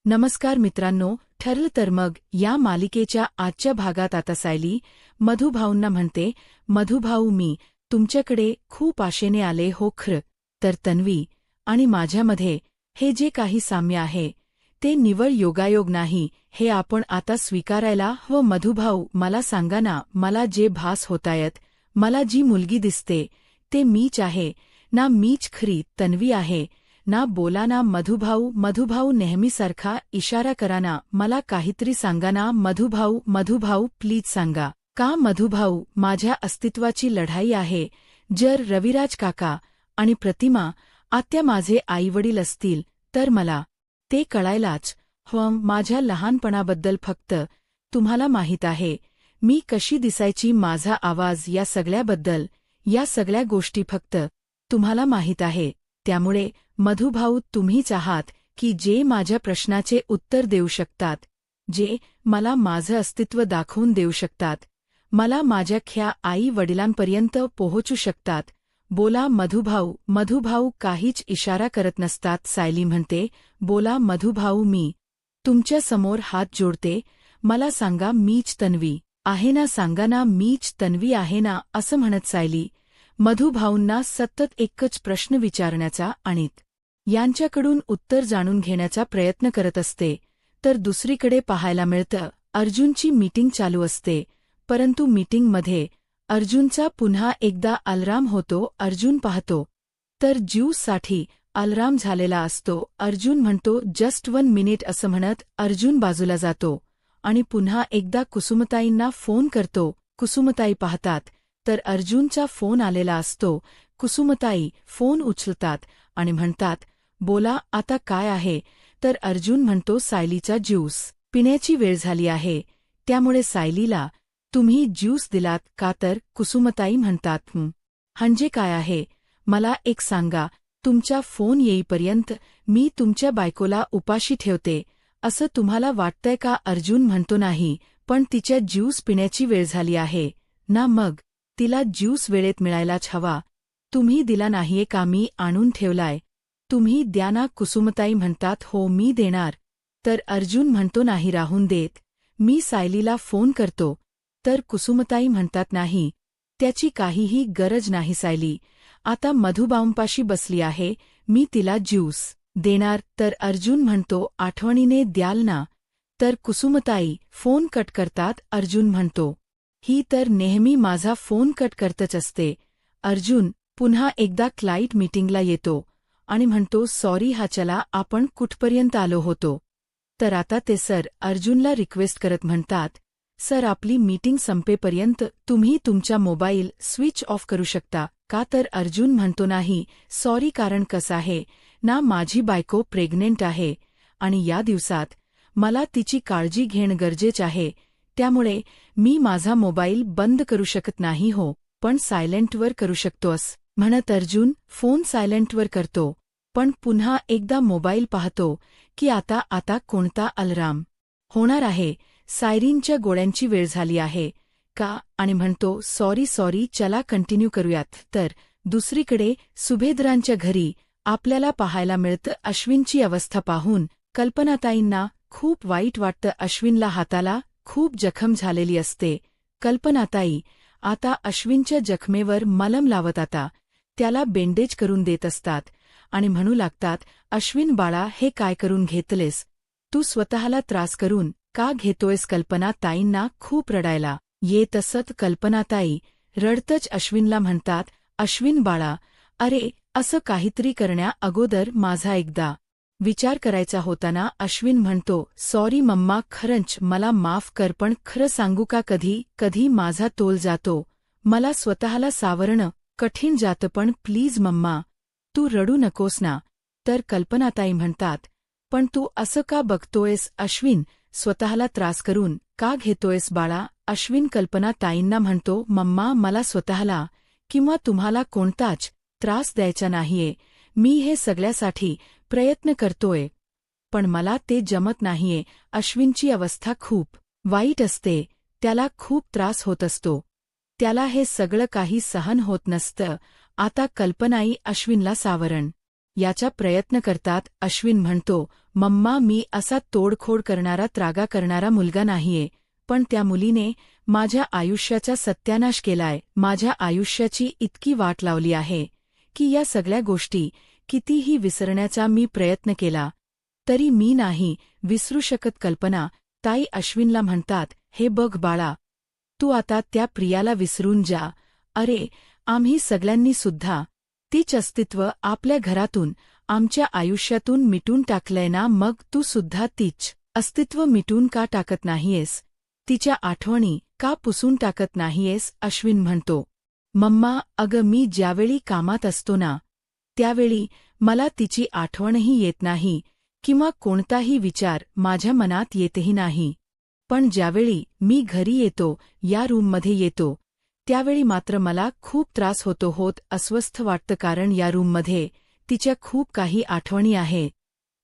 नमस्कार मित्रांनो, ठरलं तर मग या मालिकेच्या आजच्या भागात आता सायली मधुभाऊंना म्हणते, मधुभाऊ मी तुमच्याकडे खूप आशेने आले हो खरं तर तन्वी आणि माझ्यामध्ये हे जे काही साम्य आहे ते निव्वळ योगायोग नाही हे आपण आता स्वीकारायला हवं. मधुभाऊ मला सांगा ना, मला जे भास होतायत, मला जी मुलगी दिसते ते मीच आहे ना, मीच खरी तन्वी आहे ना? बोला ना मधुभाऊ नेहमीसारखा इशारा करा ना, मला काहीतरी सांगा ना मधुभाऊ प्लीज सांगा. का मधुभाऊ, माझ्या अस्तित्वाची लढाई आहे. जर रविराज काका आणि प्रतिमा आत्या माझे आईवडील असतील तर मला ते कळायलाच हवं. माझ्या लहानपणाबद्दल फक्त तुम्हाला माहीत आहे, मी कशी दिसायची, माझा आवाज, या सगळ्याबद्दल, या सगळ्या गोष्टी फक्त तुम्हाला माहीत आहे. त्यामुळे मधुभाऊ तुम्हीच आहात की जे माझ्या प्रश्नाचे उत्तर देऊ शकतात, जे मला माझं अस्तित्व दाखवून देऊ शकतात, मला माझ्या ख्या आई वडिलांपर्यंत पोहोचू शकतात. बोला मधुभाऊ काहीच इशारा करत नसतात. सायली म्हणते, बोला मधुभाऊ, मी तुमच्या समोर हात जोडते, मला सांगा मीच तन्वी आहे ना, सांगा ना मीच तन्वी आहे ना. असं म्हणत सायली मधुभाऊंना सतत एकच प्रश्न विचारण्याचा आणि यांच्याकडून उत्तर जाणून घेण्याचा प्रयत्न करत असते. तर दुसरीकडे पाहायला मिळतं, अर्जुनची मीटिंग चालू असते, परंतु मीटिंगमध्ये अर्जुनचा पुन्हा एकदा अलार्म होतो. अर्जुन पाहतो तर ज्यूससाठी अलार्म झालेला असतो. अर्जुन म्हणतो जस्ट 1 मिनिट असं म्हणत अर्जुन बाजूला जातो आणि पुन्हा एकदा कुसुमताईंना फोन करतो. कुसुमताई पाहतात तर अर्जुनचा फोन आलेला असतो. कुसुमताई फोन उचलतात आणि म्हणतात, बोला आता काय आहे. तर अर्जुन म्हणतो, सायलीचा ज्यूस पिण्याची वेळ झाली आहे, त्यामुळे सायलीला तुम्ही ज्यूस दिलात का. तर कुसुमताई म्हणतात, म्हणजे काय आहे, मला एक सांगा, तुमचा फोन येईपर्यंत मी तुमच्या बायकोला उपाशी ठेवते असं तुम्हाला वाटतंय का. अर्जुन म्हणतो, नाही, पण तिच्या ज्यूस पिण्याची वेळ झाली आहे ना, मग तिला ज्यूस वेळेत मिळायलाच हवा. तुम्ही दिला नाहीये का, मी आणून ठेवलाय, तुम्ही द्या ना. कुसुमताई म्हणतात, हो मी देणार. तर अर्जुन म्हणतो, नाही राहून देत, मी सायलीला फोन करतो. तर कुसुमताई म्हणतात, नाही, त्याची काहीही गरज नाही, सायली आता मधुभाऊंपाशी बसली आहे, मी तिला ज्यूस देणार. तर अर्जुन म्हणतो, आठवणीने द्याल ना. तर कुसुमताई फोन कट करतात. अर्जुन म्हणतो, ही तर नेहमी माझा फोन कट करतच असते. अर्जुन पुन्हा एकदा क्लाईट मीटिंगला येतो आणि म्हणतो, सॉरी हा, चला आपण कुठपर्यंत आलो होतो. तर आता ते सर अर्जुनला रिक्वेस्ट करत म्हणतात, सर आपली मीटिंग संपेपर्यंत तुम्ही तुमचा मोबाईल स्विच ऑफ करू शकता का. तर अर्जुन म्हणतो, नाही सॉरी, कारण कसं आहे ना, माझी बायको प्रेग्नेंट आहे आणि या दिवसात मला तिची काळजी घेणं गरजेचं आहे, त्यामुळे मी माझा मोबाईल बंद करू शकत नाही हो, पण सायलेंटवर करू शकतोस म्हणत अर्जुन फोन सायलेंटवर करतो. पण पुन्हा एकदा मोबाईल पाहतो की आता कोणता अलार्म होणार आहे, सायरीनच्या गोळ्यांची वेळ झाली आहे का, आणि म्हणतो सॉरी चला कंटिन्यू करूयात. तर दुसरीकडे सुभेद्रांच्या घरी आपल्याला पाहायला मिळतं अश्विनची अवस्था पाहून कल्पनाताईंना खूप वाईट वाटतं. अश्विनला हाताला खूप जखम झालेली असते. कल्पनाताई आता अश्विनच्या जखमेवर मलम लावत आता त्याला बेंडेज करून देत असतात आणि म्हणू लागतात, अश्विन बाळा हे काय करून घेतलेस, तू स्वतःला त्रास करून का घेतोयस. कल्पनाताईंना खूप रडायला येत असत. कल्पनाताई रडतच अश्विनला म्हणतात, अश्विन बाळा, अरे असं काहीतरी करण्या अगोदर माझा एकदा विचार करायचा होता ना. अश्विन म्हणतो, सॉरी मम्मा, खरंच मला माफ कर, पण खरं सांगू का, कधी माझा तोल जातो, मला स्वतःला सावरणं कठीण जातं, पण प्लीज मम्मा तू रडू नकोस ना. तर कल्पनाताई म्हणतात, पण तू असं का बघतोयस, अश्विन स्वतःला त्रास करून का घेतोयस बाळा. अश्विन कल्पनाताईंना म्हणतो, मम्मा मला स्वतःला किंवा तुम्हाला कोणताच त्रास द्यायचा नाहीये, मी हे सगळ्यासाठी प्रयत्न करतोय, पण मला ते जमत नाहीये. अश्विनची अवस्था खूप वाईट असते, त्याला खूप त्रास होत असतो, त्याला हे सगळं काही सहन होत नसतं. आता कल्पनाई अश्विनला सावरण याचा प्रयत्न करतात. अश्विन म्हणतो, मम्मा मी असा तोडफोड करणारा त्रागा करणारा मुलगा नाहीये, पण त्या मुलीने माझ्या आयुष्याचा सत्यानाश केलाय, माझ्या आयुष्याची इतकी वाट लावली आहे की या सगळ्या गोष्टी कितीही विसरण्याचा मी प्रयत्न केला तरी मी नाही विसरू शकत. कल्पना ताई अश्विनला म्हणतात, हे बघ बाळा, तू आता त्या प्रियाला विसरून जा. अरे आम्ही सगळ्यांनी सुद्धा तीच अस्तित्व आपल्या घरातून आमच्या आयुष्यातून मिटून टाकलंय ना, मग तू सुद्धा तीच अस्तित्व मिटून का टाकत नाहीयेस, तिच्या आठवणी का पुसून टाकत नाहीयेस. अश्विन म्हणतो, मम्मा अगं मी ज्यावेळी कामात असतो ना त्यावेळी मला तिची आठवणही येत नाही किंवा कोणताही विचार माझ्या मनात येतही नाही, पण ज्यावेळी मी घरी येतो, या रूममध्ये येतो, त्यावेळी मात्र मला खूप त्रास होत अस्वस्थ वाटतं, कारण या रूममध्ये तिच्या खूप काही आठवणी आहे.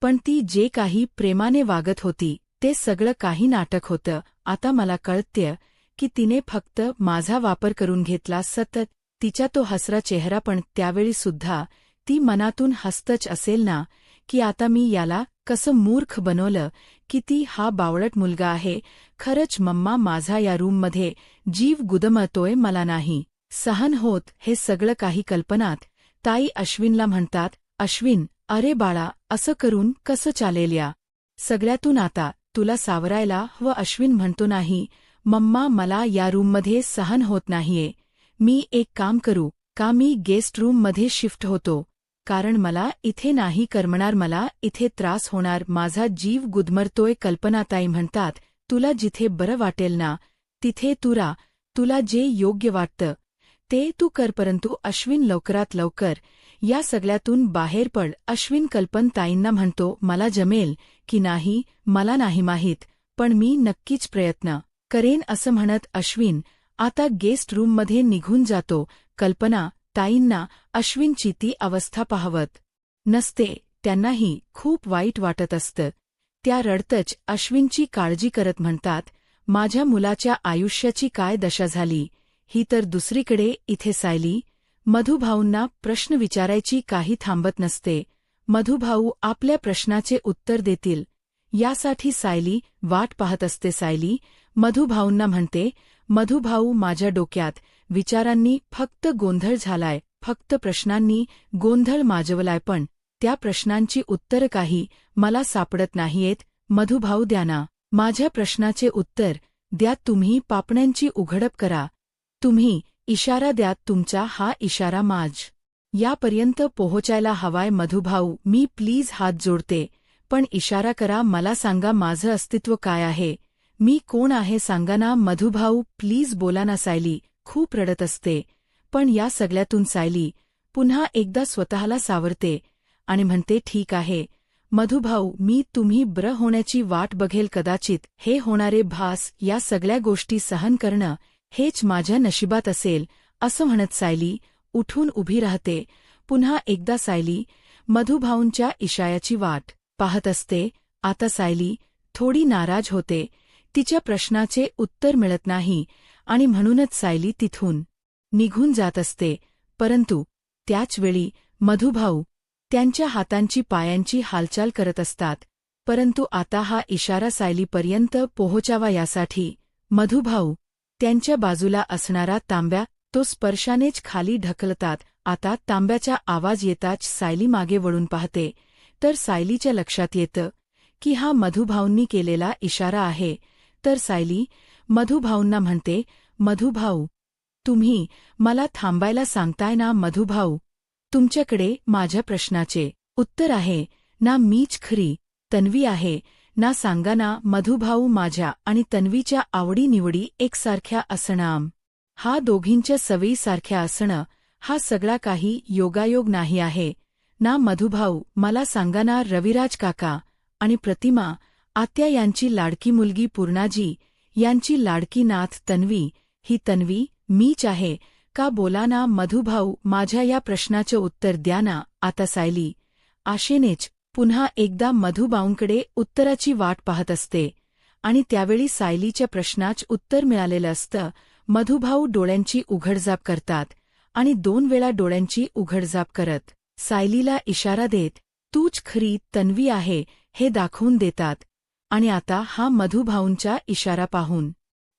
पण ती जे काही प्रेमाने वागत होती ते सगळं काही नाटक होतं. आता मला कळतेय की तिने फक्त माझा वापर करून घेतला. सतत तिचा तो हसरा चेहरा, पण त्यावेळी सुद्धा ती मनातून हसतच असेल ना की आता मी याला कसं मूर्ख बनवलं, किती हा बावळट मुलगा आहे. खरंच मम्मा माझा या रूममध्ये जीव गुदमरतोय, मला नाही सहन होत हे सगळं काही. कल्पनात ताई अश्विनला म्हणतात, अश्विन अरे बाळा असं करून कसं चालेल, या सगळ्यातून आता तुला सावरायला हवं. अश्विन म्हणतो, नाही मम्मा मला या रूममध्ये सहन होत नाहीये, मी एक काम करू का, मी गेस्ट रूममध्ये शिफ्ट होतो, कारण मला इथे नाही करमणार, मला इथे त्रास होणार, माझा जीव गुदमरतोय. कल्पनाताई म्हणतात, तुला जिथे बरं वाटेल ना तिथे तू रा, तुला जे योग्य वाटतं ते तू कर, परंतु अश्विन लवकरात लवकर या सगळ्यातून बाहेर पड. अश्विन कल्पनाताईंना म्हणतो, मला जमेल की नाही मला नाही माहीत, पण मी नक्कीच प्रयत्न करेन. असं म्हणत अश्विन आता गेस्ट रूममध्ये निघून जातो. कल्पना ताईंना अश्विनची ती अवस्था पाहवत नसते, त्यांनाही खूप वाईट वाटत असतं. त्या रडतच अश्विनची काळजी करत म्हणतात, माझ्या मुलाच्या आयुष्याची काय दशा झाली ही तर दुसरीकडे, इथे सायली मधुभाऊंना प्रश्न विचारायची काही थांबत नसते. मधुभाऊ आपल्या प्रश्नाचे उत्तर देतील यासाठी सायली वाट पाहत असते. सायली मधुभाऊंना म्हणते, मधुभाऊ माझ्या डोक्यात विचारांनी फक्त गोंधळ झालाय, फक्त प्रश्नांनी गोंधळ माजवलाय, पण त्या प्रश्नांची उत्तरं काही मला सापडत नाहीयेत. मधुभाऊ द्या ना माझ्या प्रश्नाचे उत्तर द्या, तुम्ही पापण्यांची उघडप करा, तुम्ही इशारा द्या, तुमचा हा इशारा माझ यापर्यंत पोहोचायला हवाय. मधुभाऊ मी प्लीज हात जोडते, पण इशारा करा, मला सांगा माझं अस्तित्व काय आहे, मी कोण आहे सांगा ना. मधुभाऊ प्लीज बोला ना. सायली खूप रडत असते, पण या सगळ्यातून सायली पुन्हा एकदा स्वतःला सावरते आणि म्हणते, ठीक आहे मधुभाऊ, मी तुम्ही बरं होण्याची वाट बघेल, कदाचित हे होणारे भास या सगळ्या गोष्टी सहन करणं हेच माझ्या नशिबात असेल. असं म्हणत सायली उठून उभी राहते. पुन्हा एकदा सायली मधुभाऊंच्या इशाऱ्याची वाट पाहत असते. आता सायली थोडी नाराज होते, तिच्या प्रश्नाचे उत्तर मिळत नाही आणि म्हणूनच सायली तिथून निघून जात असते. परंतु त्याचवेळी मधुभाऊ त्यांच्या हातांची पायांची हालचाल करत असतात. परंतु आता हा इशारा सायलीपर्यंत पोहोचावा यासाठी मधुभाऊ त्यांच्या बाजूला असणारा तांब्या तो स्पर्शानेच खाली ढकलतात. आता तांब्याचा आवाज येताच सायली मागे वळून पाहते, तर सायलीच्या लक्षात येतं की हा मधुभाऊंनी केलेला इशारा आहे. तर सायली मधुभाऊंना म्हणते, मधुभाऊ तुम्ही मला थांबायला सांगताय ना. मधुभाऊ तुमच्याकडे माझ्या प्रश्नाचे उत्तर आहे ना, मीच खरी तन्वी आहे ना, सांगा ना. मधुभाऊ माझ्या आणि तन्वीच्या आवडीनिवडी एकसारख्या असणं, हा दोघींच्या सवयीसारख्या असणं, हा सगळा काही योगायोग नाही आहे ना. मधुभाऊ मला सांगा ना, रविराज काका आणि प्रतिमा आत्या यांची लाडकी मुलगी पूर्णाजी यांची लाडकी नाथ तन्वी, ही तन्वी मीच आहे का, बोला ना. मधुभाऊ माझ्या या प्रश्नाचं उत्तर द्या ना. आता सायली आशेनेच पुन्हा एकदा मधुभाऊंकडे उत्तराची वाट पाहत असते आणि त्यावेळी सायलीच्या प्रश्नाचं उत्तर मिळालेलं असतं. मधुभाऊ डोळ्यांची उघडझाप करतात आणि 2 वेळा डोळ्यांची उघडझाप करत सायलीला इशारा देत, तूच खरी तन्वी आहे हे दाखवून देतात. आणि आता हा मधुभाऊंचा इशारा पाहून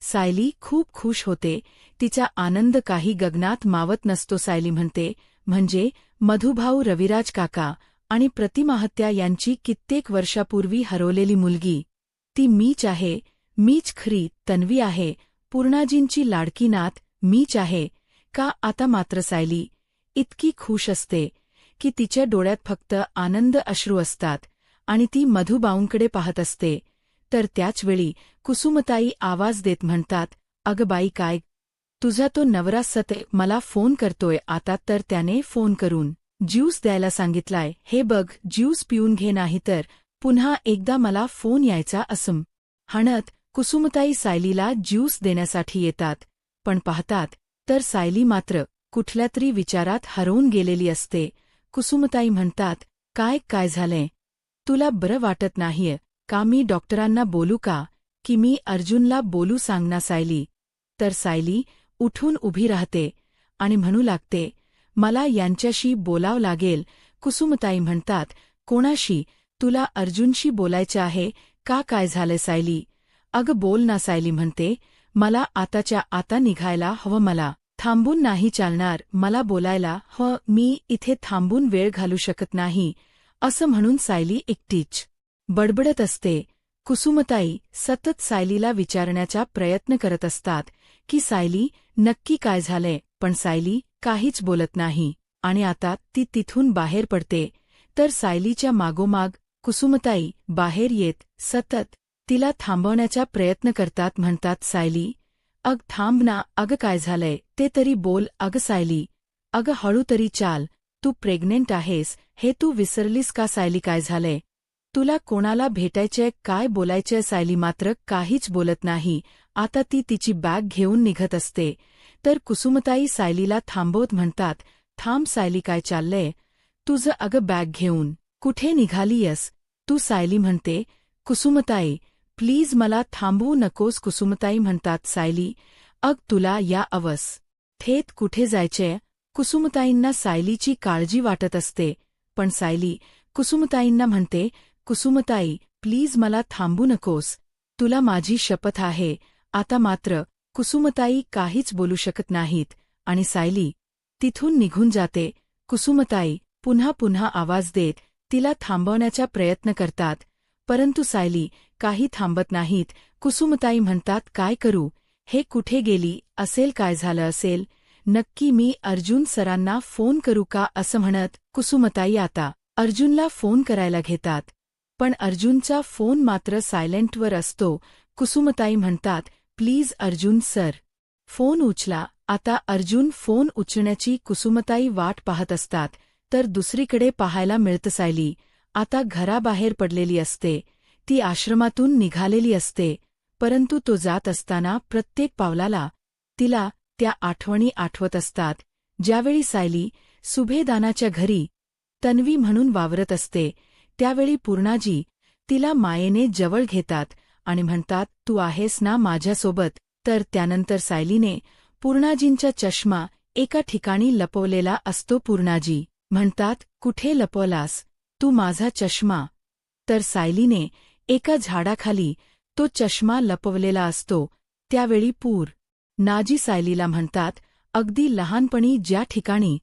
सायली खूप खुश होते. तिचा आनंद काही गगनात मावत नसतो. सायली म्हणते, म्हणजे मधुभाऊ रविराज काका आणि प्रतिमाहत्या यांची कित्येक वर्षापूर्वी हरवलेली मुलगी, ती मीच आहे. मीच खरी तन्वी आहे. पूर्णाजींची लाडकी नात मीच आहे. का आता मात्र सायली इतकी खुश असते की तिच्या डोळ्यात फक्त आनंद अश्रू असतात आणि ती मधुबाऊंकडे पाहत असते. तर त्याचवेळी कुसुमताई आवाज देत म्हणतात, अगं बाई काय, तुझा तो नवरा सते मला फोन करतोय आता. तर त्याने फोन करून ज्यूस द्यायला सांगितलाय. हे बघ, ज्यूस पिऊन घे, नाहीतर पुन्हा एकदा मला फोन यायचा असं म्हणत कुसुमताई सायलीला ज्यूस देण्यासाठी येतात. पण पाहतात तर सायली मात्र कुठल्यातरी विचारात हरवून गेलेली असते. कुसुमताई म्हणतात, काय झालंय? तुला बरं वाटत नाहीये का? मी डॉक्टरांना बोलू का? की मी अर्जुनला बोलू सांग ना सायली. तर सायली उठून उभी राहते आणि म्हणू लागते, मला यांच्याशी बोलावं लागेल. कुसुमताई म्हणतात, कोणाशी? तुला अर्जुनशी बोलायचं आहे का? काय झालंय सायली? अगं बोल ना. सायली म्हणते, मला आताच्या आता निघायला हवं. मला थांबून नाही चालणार. मला बोलायला हवं. मी इथे थांबून वेळ घालू शकत नाही. असं म्हणून सायली एकटीच बडबडत असते. कुसुमताई सतत सायलीला विचारण्याचा प्रयत्न करत असतात की सायली नक्की काय झालंय, पण सायली काहीच बोलत नाही. आणि आता ती तिथून बाहेर पडते तर सायलीच्या मागोमाग कुसुमताई बाहेर येत सतत तिला थांबवण्याचा प्रयत्न करतात. म्हणतात, सायली अग थांब ना. अगं काय झालंय ते तरी बोल. अगं सायली, अगं हळू तरी चाल. तू प्रेग्नेंट आहेस हे तू विसरलीस का? सायली काय झालंय? तुला कोणाला भेटायचंय? काय बोलायचंय? सायली मात्र काहीच बोलत नाही. आता ती तिची बॅग घेऊन निघत असते तर कुसुमताई सायलीला थांबवत म्हणतात, थांब सायली, काय चाललंय तुझं? अगं बॅग घेऊन कुठे निघालीयस तू? सायली म्हणते, कुसुमताई प्लीज मला थांबवू नकोस. कुसुमताई म्हणतात, सायली अग तुला या अवस्थेत कुठे जायचंय? कुसुमताईंना सायलीची काळजी वाटत असते. पण सायली कुसुमताईंना म्हणते, कुसुमताई प्लीज मला थांबू नकोस. तुला माझी शपथ आहे. आता मात्र कुसुमताई काहीच बोलू शकत नाहीत आणि सायली तिथून निघून जाते. कुसुमताई पुन्हा आवाज देत तिला थांबवण्याचा प्रयत्न करतात, परंतु सायली काही थांबत नाहीत. कुसुमताई म्हणतात, काय करू? हे कुठे गेली असेल? काय झालं असेल? नक्की मी अर्जुन सरांना फोन करू का? असं म्हणत कुसुमताई आता अर्जुनला फोन करायला घेतात. पण अर्जुनचा फोन मात्र सायलेंटवर असतो. कुसुमताई म्हणतात, प्लीज अर्जुन सर फोन उचला. आता अर्जुन फोन उचलण्याची कुसुमताई वाट पाहत असतात तर दुसरीकडे पाहायला मिळतं सायली आता घराबाहेर पडलेली असते. ती आश्रमातून निघालेली असते, परंतु तो जात असताना प्रत्येक पावलाला तिला त्या आठवणी आठवत असतात. ज्यावेळी सायली सुभेदानाच्या घरी तन्वी म्हणून वावरत असते त्यावेळी पूर्णाजी तिला मायेने जवळ घेतात आणि म्हणतात, तू आहेस ना माझ्यासोबत? तर त्यानंतर सायलीने पूर्णाजींचा चष्मा एका ठिकाणी लपवलेला असतो. पूर्णाजी म्हणतात, कुठे लपवलास तू माझा चष्मा? तर सायलीने एका झाडाखाली तो चष्मा लपवलेला असतो. त्यावेळी नाजी सायलीला म्हणतात, अगदी लहानपणी ज्या ठिकाणी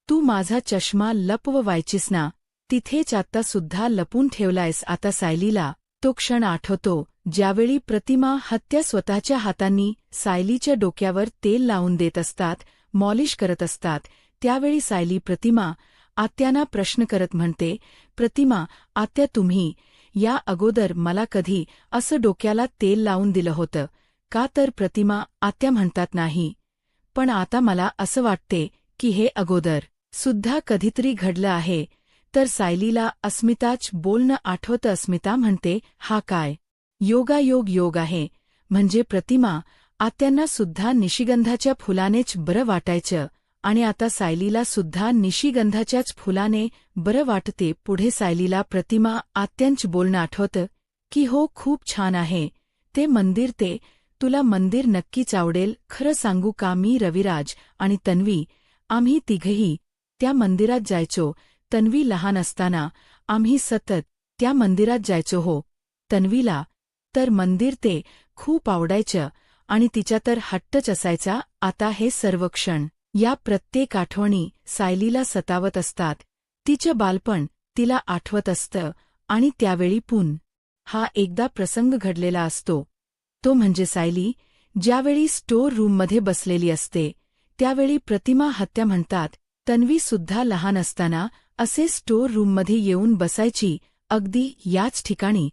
तू माझा चष्मा लपवायचीस ना, तिथेच आता सुद्धा लपून ठेवलायस. आता सायलीला तो क्षण आठवतो ज्यावेळी प्रतिमा हत्या स्वतःच्या हातांनी सायलीच्या डोक्यावर तेल लावून देत असतात, मॉलिश करत असतात. त्यावेळी सायली प्रतिमा आत्यांना प्रश्न करत म्हणते, प्रतिमा आत्या, तुम्ही या अगोदर मला कधी असं डोक्याला तेल लावून दिलं होतं का? तर प्रतिमा आत्या म्हणतात, नाही, पण आता मला असं वाटते की हे अगोदर सुद्धा कधीतरी घडलं आहे. तर सायलीला अस्मिताच बोलणं आठवतं. अस्मिता म्हणते, हा काय योग आहे. म्हणजे प्रतिमा आत्यांना सुद्धा निशिगंधाच्या फुलानेच बरं वाटायचं आणि आता सायलीला सुद्धा निशिगंधाच्याच फुलाने बरं वाटते. पुढे सायलीला प्रतिमा आत्यांच बोलणं आठवतं की हो, खूप छान आहे ते मंदिर. ते तुला मंदिर नक्कीच आवडेल. खरं सांगू का, मी रविराज आणि तन्वी आम्ही तिघही त्या मंदिरात जायचो. तन्वी लहान असताना आम्ही सतत त्या मंदिरात जायचो हो. तन्वीला तर मंदिर ते खूप आवडायचं आणि तिच्या तर हट्टच असायचा. आता हे सर्व क्षण, या प्रत्येक आठवणी सायलीला सतावत असतात. तिचं बालपण तिला आठवत असतं आणि त्यावेळी हा एकदा प्रसंग घडलेला असतो. तो म्हणजे सायली ज्यावेळी स्टोअर रूममध्ये बसलेली असते त्यावेळी प्रतिमा हत्या म्हणतात. तन्वीसुद्धा लहान असताना असे स्टोअर रूममध्ये येऊन बसायची, अगदी याच ठिकाणी.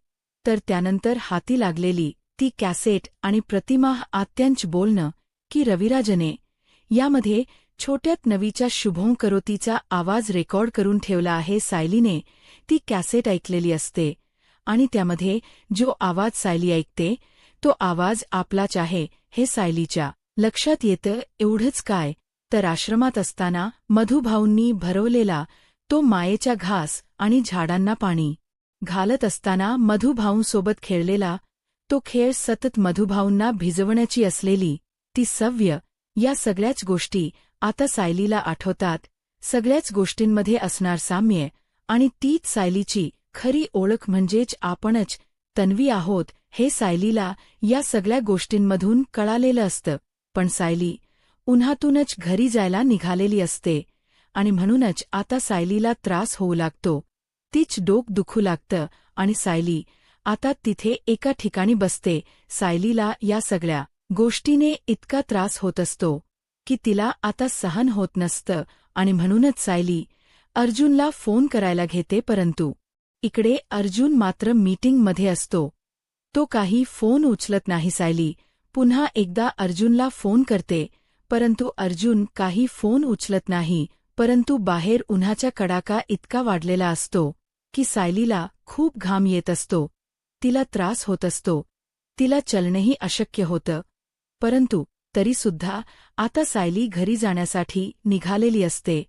तर त्यानंतर हाती लागलेली ती कॅसेट आणि प्रतिमा आत्यांच बोलणं की रविराजने यामध्ये छोट्यात नवीच्या शुभों करोतीचा आवाज रेकॉर्ड करून ठेवला आहे. सायलीने ती कॅसेट ऐकलेली असते आणि त्यामध्ये जो आवाज सायली ऐकते तो आवाज आपलाच आहे हे सायलीच्या लक्षात येतं. एवढंच काय, तर आश्रमात असताना मधुभाऊंनी भरवलेला तो मायेचा घास आणि झाडांना पाणी घालत असताना मधुभाऊंसोबत खेळलेला तो खेळ, सतत मधुभाऊंना भिजवण्याची असलेली ती सवय, या सगळ्याच गोष्टी आता सायलीला आठवतात. सगळ्याच गोष्टींमध्ये असणार साम्य आणि तीच सायलीची खरी ओळख म्हणजेच आपणच तन्वी आहोत हे सायलीला या सगळ्या गोष्टींमधून कळालेलं असतं. पण सायली उन्हातूनच घरी जायला निघालेली असते आणि म्हणूनच आता सायलीला त्रास होऊ लागतो. तीच डोक दुखू लागतं आणि सायली आता तिथे एका ठिकाणी बसते. सायलीला या सगळ्या गोष्टीने इतका त्रास होत असतो की तिला आता सहन होत नसतं आणि म्हणूनच सायली अर्जुनला फोन करायला घेते. परंतु इकडे अर्जुन मात्र मीटिंगमध्ये असतो. तो काही फोन उचलत नाही. सायली पुन्हा एकदा अर्जुनला फोन करते, परंतु अर्जुन काही फोन उचलत नाही. परंतु बाहेर उन्हाचा कडाका इतका वाढलेला असतो की सायलीला खूप घाम येत असतो. तिला त्रास होत असतो. तिला चलणंही अशक्य होतं. परंतु तरीसुद्धा आता सायली घरी जाण्यासाठी निघालेली असते.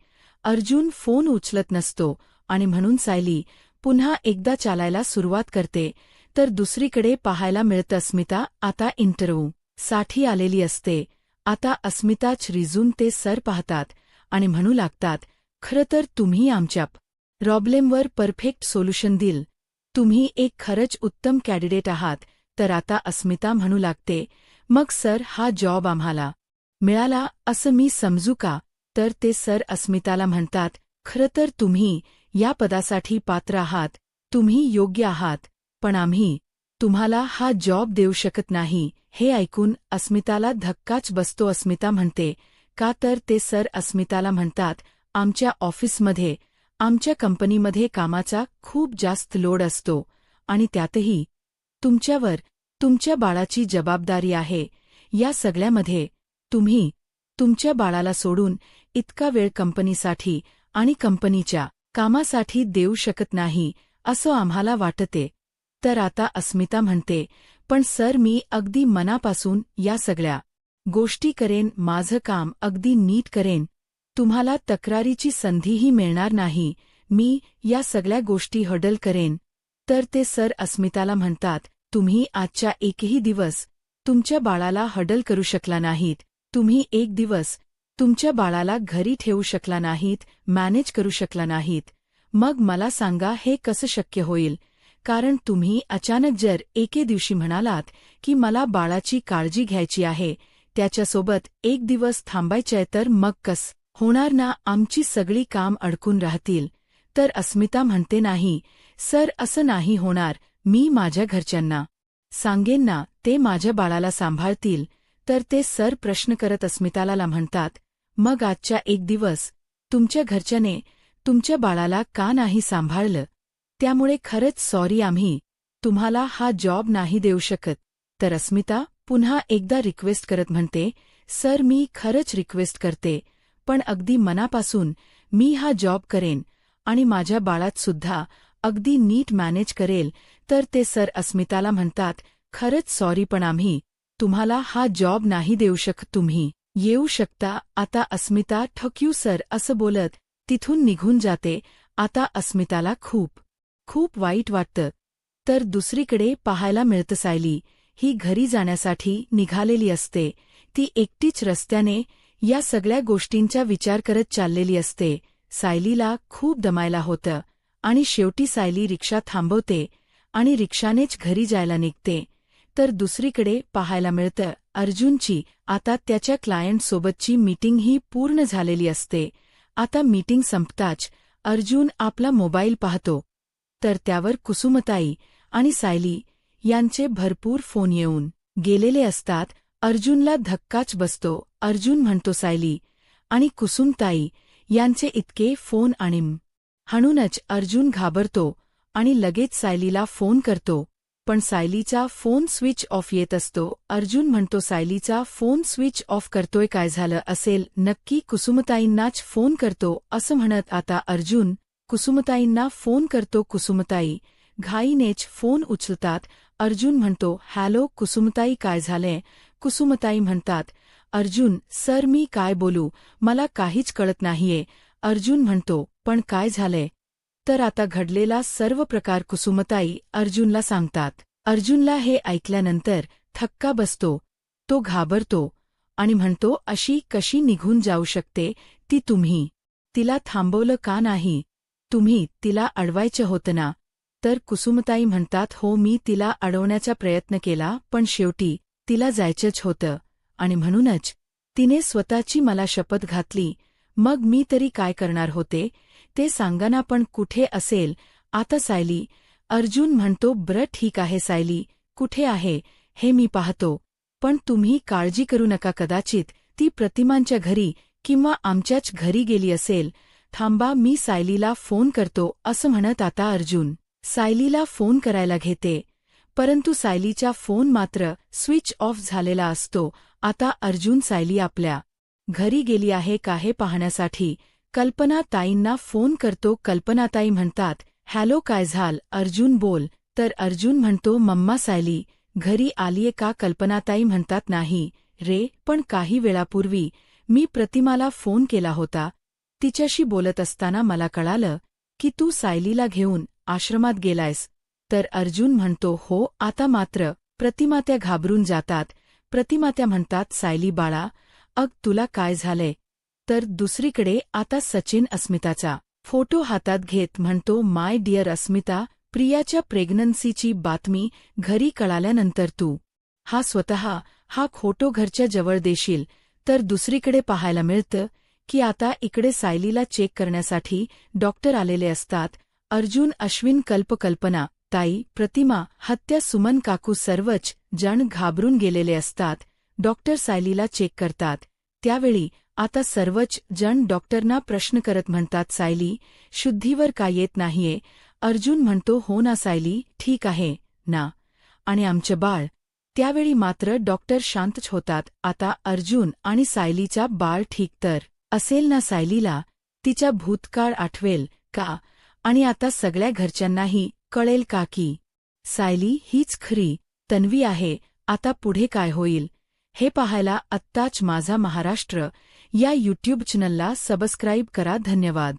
अर्जुन फोन उचलत नसतो आणि म्हणून सायली पुन्हा एकदा चालायला सुरुवात करते. तर दुसरीकडे पाहायला मिळतं अस्मिता आता इंटरव्ह्यू साठी आलेली असते. आता अस्मिताच रिझ्यूम ते सर पाहतात आणि म्हणू लागतात, खरं तर तुम्ही आमच्या प्रॉब्लेमवर परफेक्ट सोल्युशन दिल. तुम्ही एक खरंच उत्तम कॅन्डिडेट आहात. तर आता अस्मिता म्हणू लागते, मग सर हा जॉब आम्हाला मिळाला असं मी समजू का? तर ते सर अस्मिताला म्हणतात, खरं तर तुम्ही या पदासाठी पात्र आहात. तुम्ही योग्य आहात. पण आम्ही तुम्हाला हा जॉब देऊ शकत नाही. हे ऐकून अस्मिताला धक्काच बसतो. अस्मिता म्हणते, का? तर ते सर अस्मिताला म्हणतात, आमच्या ऑफिसमध्ये आमच्या कंपनीमध्ये कामाचा खूप जास्त लोड असतो आणि त्यातही तुमच्यावर तुमच्या बाळाची जबाबदारी आहे. या सगळ्यामध्ये तुम्ही तुमच्या बाळाला सोडून इतका वेळ कंपनीसाठी आणि कंपनीच्या कामासाठी देऊ शकत नाही असं आम्हाला वाटते. तर आता अस्मिता म्हणते, पण सर मी अगदी मनापासून या सगळ्या गोष्टी करेन. माझं काम अगदी नीट करेन. तुम्हाला तक्रारीची संधीही मिळणार नाही. मी या सगळ्या गोष्टी हँडल करेन. तर ते सर अस्मिताला म्हणतात, तुम्ही आजच्या एकही दिवस तुमच्या बाळाला हँडल करू शकला नाहीत. तुम्ही एक दिवस तुमच्या बाळाला घरी ठेवू शकला नाहीत, मॅनेज करू शकला नाहीत. मग मला सांगा हे कसं शक्य होईल? कारण तुम्ही अचानक जर एके दिवशी म्हणालात की मला बाळाची काळजी घ्यायची आहे, त्याच्यासोबत एक दिवस थांबायचंय, तर मग कसं होणार ना? आमची सगळी काम अडकून राहतील. तर अस्मिता म्हणते, नाही सर असं नाही होणार. मी माझ्या घरच्यांना सांगेन ना, ते माझ्या बाळाला सांभाळतील. तर ते सर प्रश्न करत अस्मिताला म्हणतात, मग आजच्या एक दिवस तुमच्या घरच्याने तुमच्या बाळाला का नाही सांभाळलं? त्यामुळे खरंच सॉरी, आम्ही तुम्हाला हा जॉब नाही देऊ शकत. तर अस्मिता पुन्हा एकदा रिक्वेस्ट करत म्हणते, सर मी खरंच रिक्वेस्ट करते, पण अगदी मनापासून मी हा जॉब करेन आणि माझ्या बाळात सुद्धा अगदी नीट मॅनेज करेल. तर ते सर अस्मिताला म्हणतात, खरंच सॉरी, पण आम्ही तुम्हाला हा जॉब नाही देऊ शकत. तुम्ही येऊ शकता. आता अस्मिता ठक्यू सर असं बोलत तिथून निघून जाते. आता अस्मिताला खूप वाईट वाटतं. तर दुसरीकडे पाहायला मिळतं सायली ही घरी जाण्यासाठी निघालेली असते. ती एकटीच रस्त्याने या सगळ्या गोष्टींचा विचार करत चाललेली असते. सायलीला खूप दमायला होतं आणि शेवटी सायली रिक्षा थांबवते आणि रिक्षानेच घरी जायला निघते. तर दुसरीकडे पाहायला मिळतं अर्जुनची आता त्याच्या क्लायंटसोबतची मीटिंगही पूर्ण झालेली असते. आता मीटिंग संपताच अर्जुन आपला मोबाईल पाहतो तर त्यावर कुसुमताई आणि सायली यांचे भरपूर फोन येऊन गेलेले असतात. अर्जुनला धक्काच बसतो. अर्जुन म्हणतो सायली आणि कुसुमताई यांचे इतके फोन आणि म्हणूनच अर्जुन घाबरतो आणि लगेच सायलीला फोन करतो. पण सायलीचा फोन स्विच ऑफ येत असतो. अर्जुन म्हणतो सायलीचा फोन स्विच ऑफ करतोय, काय झालं असेल नक्की, कुसुमताईंनाच फोन करतो असं म्हणत आता अर्जुन कुसुमताईंना फोन करतो. कुसुमताई घाईनेच फोन उचलतात. अर्जुन म्हणतो हॅलो कुसुमताई, काय झालंय? कुसुमताई म्हणतात अर्जुन सर मी काय बोलू, मला काहीच कळत नाहीये. अर्जुन म्हणतो पण काय झालंय? तर आता घडलेला सर्व प्रकार कुसुमताई अर्जुनला सांगतात. अर्जुनला हे ऐकल्यानंतर थक्का बसतो. तो घाबरतो आणि म्हणतो अशी कशी निघून जाऊ शकते ती? तुम्ही तिला थांबवलं का नाही? तुम्ही तिला अडवायचं होतं ना? तर कुसुमताई म्हणतात हो मी तिला अडवण्याचा प्रयत्न केला पण शेवटी तिला जायचंच होतं आणि म्हणूनच तिने स्वतःची मला शपथ घातली. मग मी तरी काय करणार होते ते सांगा ना, पण कुठे असेल आता सायली? अर्जुन म्हणतो बरं ठीक आहे सायली कुठे आहे हे मी पाहतो, पण तुम्ही काळजी करू नका, कदाचित ती प्रतिमांच्या घरी किंवा आमच्याच घरी गेली असेल. थांबा मी सायलीला फोन करतो असं म्हणत आता अर्जुन सायलीला फोन करायला घेते. परंतु सायलीचा फोन मात्र स्विच ऑफ झालेला असतो. आता अर्जुन सायली आपल्या घरी गेली आहे का हे पाहण्यासाठी कल्पनाताईंना फोन करतो. कल्पनाताई म्हणतात हॅलो काय झालं अर्जुन बोल. तर अर्जुन म्हणतो मम्मा सायली घरी आलीये का? कल्पनाताई म्हणतात नाही रे, पण काही वेळापूर्वी मी प्रतिमाला फोन केला होता. तिच्याशी बोलत असताना मला कळालं की तू सायलीला घेऊन आश्रमात गेलायस. तर अर्जुन म्हणतो हो. आता मात्र प्रतिमात्या घाबरून जातात. प्रतिमात्या म्हणतात सायली बाळा अग तुला काय झालंय? तर दुसरीकडे आता सचिन अस्मिताचा फोटो हातात घेत म्हणतो माय डिअर अस्मिता, प्रियाच्या प्रेग्नन्सीची बातमी घरी कळाल्यानंतर तू हा फोटो घरच्या जवळ देशील. तर दुसरीकडे पाहायला मिळतं की आता इकडे सायलीला चेक करण्यासाठी डॉक्टर आलेले असतात. अर्जुन अश्विन कल्पना ताई प्रतिमा हत्या सुमन काकू सर्वच जण घाबरून गेलेले असतात. डॉक्टर सायलीला चेक करतात. त्यावेळी आता सर्वच जण डॉक्टरना प्रश्न करत म्हणतात सायली शुद्धीवर का येत नाहीये? अर्जुन म्हणतो हो ना सायली ठीक आहे ना, आणि आमचं बाळ? त्यावेळी मात्र डॉक्टर शांतच होतात. आता अर्जुन आणि सायलीचा बाळ ठीक तर असेल ना? सायलीला तिचा भूतकाळ आठवेल का? आणि आता सगळ्या घरच्यांनाही कळेल का की सायली हीच खरी तन्वी आहे? आता पुढे काय होईल हे पाहायला आत्ताच माझा महाराष्ट्र या यूट्यूब चॅनलला सबस्क्राईब करा. धन्यवाद.